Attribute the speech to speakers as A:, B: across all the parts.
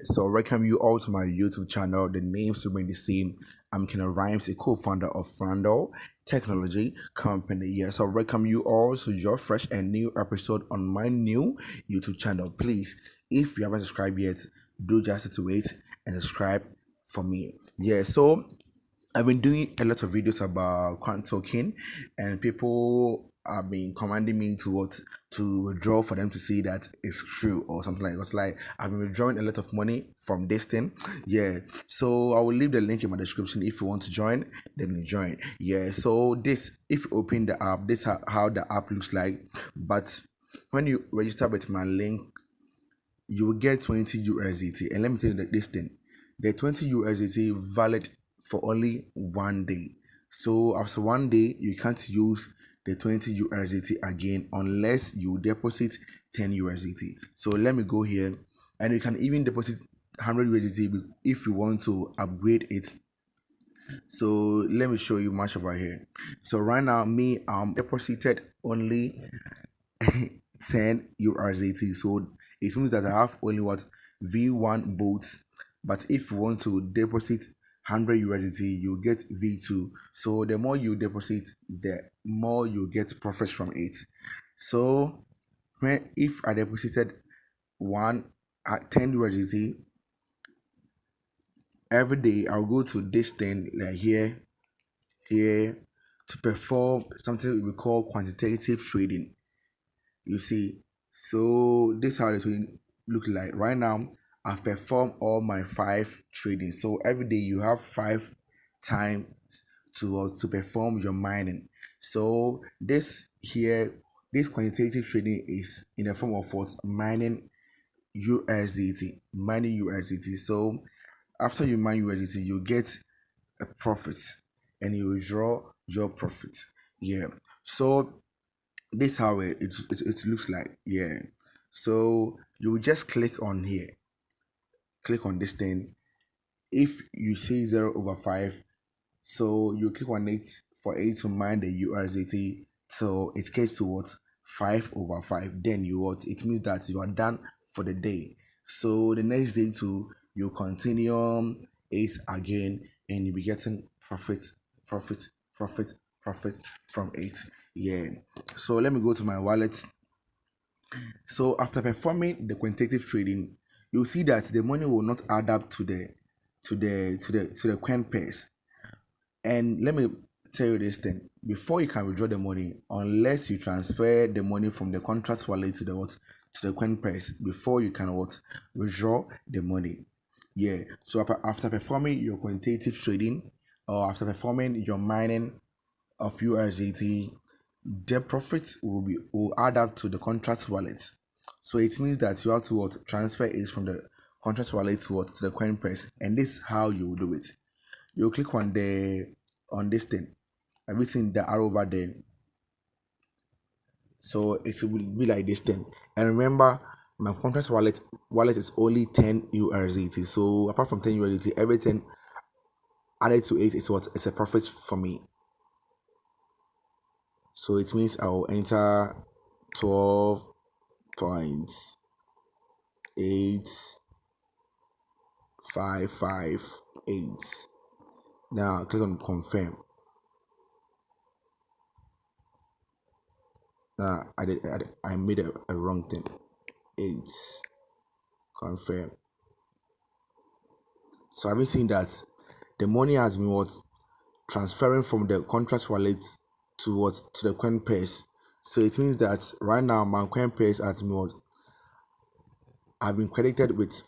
A: So welcome you all to my YouTube channel. The names remain the same. I'm Kenneth Rhymes, a co-founder of Frando Technology Company. So welcome you all to your fresh and new episode on my new YouTube channel. Please, if you haven't subscribed yet, do just to wait and subscribe for me. So I've been doing a lot of videos about coin token, and people have been commanding me to withdraw for them to see that it's true or something like that. It's like I've been withdrawing a lot of money from this thing. So I will leave the link in my description if you want to join, then you join. So this, if you open the app, this how the app looks like. But when you register with my link, you will get 20 USDT. And let me tell you that this thing, the 20 USDT valid for only 1 day. So after 1 day, you can't use the 20 USDT again unless you deposit 10 USDT. So let me go here, and you can even deposit 100 USDT if you want to upgrade it. So let me show you much over here. So right now, me, deposited only 10 USDT. So it means that I have only what V1 boats. But if you want to deposit 100 USDT, you get V2. So the more you deposit, the more you get profits from it. So if I deposited 10 USDT every day, I'll go to this thing like here to perform something we call quantitative trading. You see, so this is how the trading looks like. Right now, I've performed all my 5 trading. So every day you have 5 times to perform your mining. So this quantitative trading is in the form of what? Mining USDT. So after you mine USDT, you get a profit and you withdraw your profit. So this is how it looks like. So you just click on here, click on this thing. If you see 0/5, so you click on it for it to mine the USDT, so it gets to what? 5/5. Then it means that you are done for the day. So the next day too, you continue it again, and you'll be getting profit from it. So let me go to my wallet. So after performing the quantitative trading, you'll see that the money will not add up to the coin pairs. And let me tell you this thing: before you can withdraw the money, unless you transfer the money from the contract wallet to the coin pairs, before you can withdraw the money. So after performing your quantitative trading, or after performing your mining of USDT, the profits will add up to the contract wallet. So it means that you have to transfer it from the contract wallet to the coin press, and this is how you do it. You click on this thing, everything the arrow over there. So it will be like this thing. And remember, my contract wallet is only 10 USDT. So apart from 10 USDT, everything added to it is it's a profit for me. So it means I'll enter 12.8558. Now click on confirm. Now I made a wrong thing. 8. Confirm. So I've been seeing that the money has been transferring from the contract wallet to the coin pairs. So it means that right now my coin pairs has been I've been credited with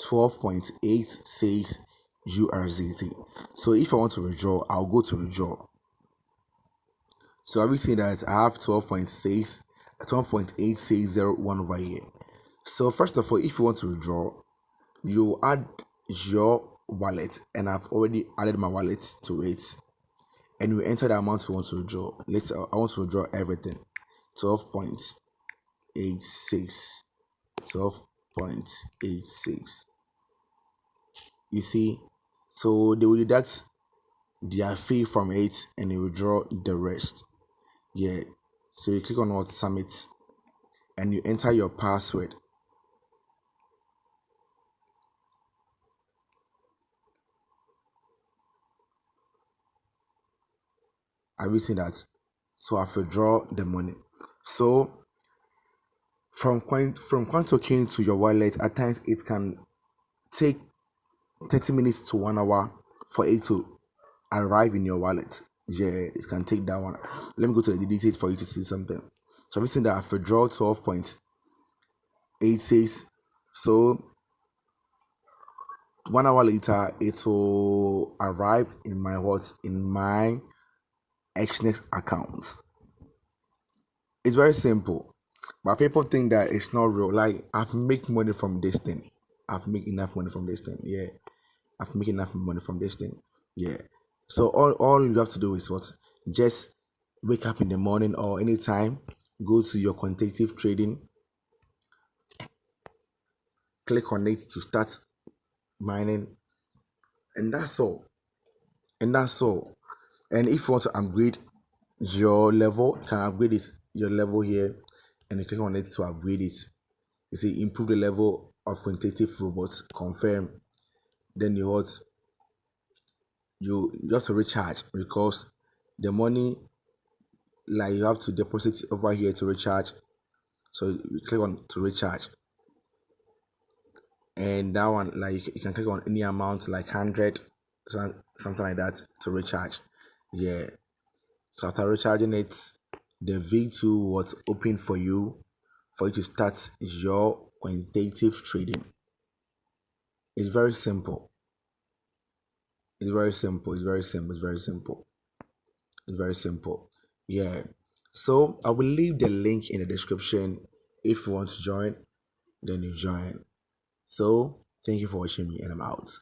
A: 12.86 USDT. So if I want to withdraw, I'll go to withdraw. So I've seen that I have 12.8601 over here. So first of all, if you want to withdraw, you add your wallet, and I've already added my wallet to it, and you enter the amount you want to withdraw. I want to withdraw everything. 12.86. You see, so they will deduct their fee from it and you withdraw the rest. So you click on submit, and you enter your password. Have you seen that? So I've withdraw the money. So from coin token to your wallet, at times it can take 30 minutes to 1 hour for it to arrive in your wallet. Yeah, it can take that one. Let me go to the details for you to see something. So I've seen that I've withdrawn 12.86. So 1 hour later it will arrive in my what, in my XNext account. It's very simple, but people think that it's not real. Like, I've made money from this thing. I've made enough money from this thing. Yeah, I've made enough money from this thing. Yeah. So all you have to do is what? Just wake up in the morning or anytime, go to your quantitative trading, click on it to start mining, and that's all. And that's all. And if you want to upgrade your level, you can upgrade it your level here, and you click on it to upgrade it. You see, improve the level of quantitative robots, confirm. Then you what? You have to recharge, because the money, like, you have to deposit over here to recharge. So you click on to recharge, and that one, like, you can click on any amount, like 100, something like that, to recharge. Yeah. So after recharging it, the V2 was open for you to start your quantitative trading. It's very simple. It's very simple. It's very simple. It's very simple. It's very simple. Yeah. So I will leave the link in the description. If you want to join, then you join. So thank you for watching me, and I'm out.